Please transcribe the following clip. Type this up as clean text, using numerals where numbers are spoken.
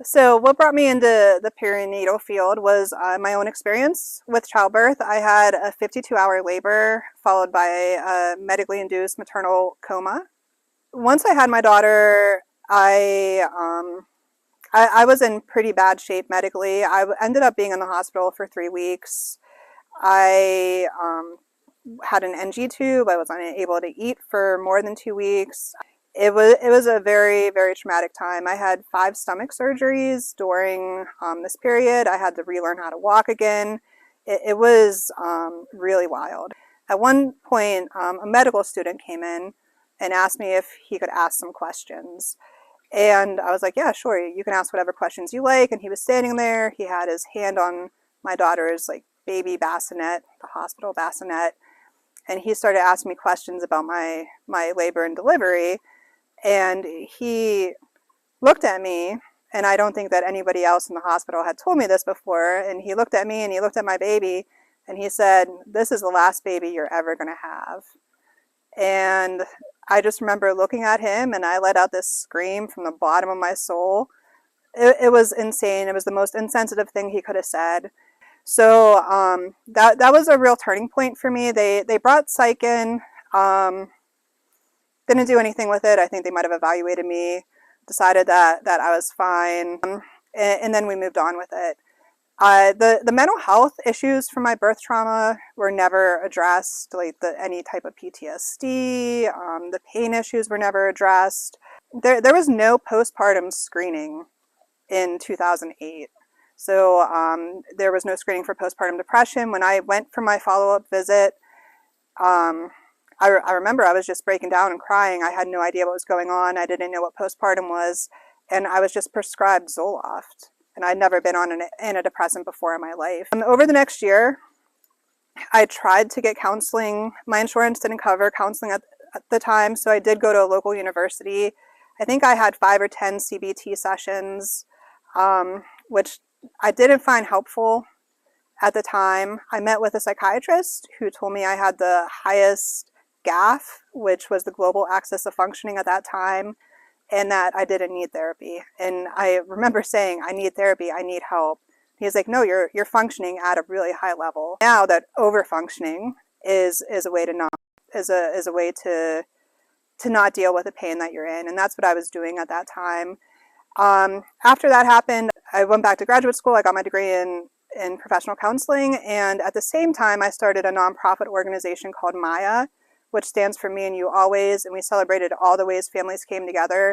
So what brought me into the perinatal field was my own experience with childbirth. I had a 52-hour labor followed by a medically induced maternal coma. Once I had my daughter, I was in pretty bad shape medically. I ended up being in the hospital for 3 weeks. I had an NG tube. I was unable to eat for more than 2 weeks. It was a very, very traumatic time. I had 5 stomach surgeries during this period. I had to relearn how to walk again. It was really wild. At one point, a medical student came in and asked me if he could ask some questions. And I was like, yeah, sure, you can ask whatever questions you like. And he was standing there. He had his hand on my daughter's like baby bassinet, the hospital bassinet. And he started asking me questions about my labor and delivery. And he looked at me, and I don't think that anybody else in the hospital had told me this before. And he looked at me and he looked at my baby and he said, "This is the last baby you're ever going to have." And I just remember looking at him and I let out this scream from the bottom of my soul. It was insane. It was the most insensitive thing he could have said. So that was a real turning point for me. They brought psych in. Didn't do anything with it. I think they might have evaluated me, decided that I was fine, and then we moved on with it. The mental health issues from my birth trauma were never addressed, like any type of PTSD. The pain issues were never addressed. There was no postpartum screening in 2008. So there was no screening for postpartum depression. When I went for my follow-up visit, I remember I was just breaking down and crying. I had no idea what was going on. I didn't know what postpartum was. And I was just prescribed Zoloft. And I'd never been on an antidepressant before in my life. Over the next year, I tried to get counseling. My insurance didn't cover counseling at the time, so I did go to a local university. I think I had 5 or 10 CBT sessions, which I didn't find helpful at the time. I met with a psychiatrist who told me I had the highest GAF, which was the global axis of functioning at that time, and that I didn't need therapy. And I remember saying, I need therapy, I need help. He's like, no, you're functioning at a really high level. Now that over-functioning is a way to not deal with the pain that you're in. And that's what I was doing at that time. After that happened, I went back to graduate school. I got my degree in professional counseling. And at the same time, I started a nonprofit organization called MAYA, which stands for Me and You Always. And we celebrated all the ways families came together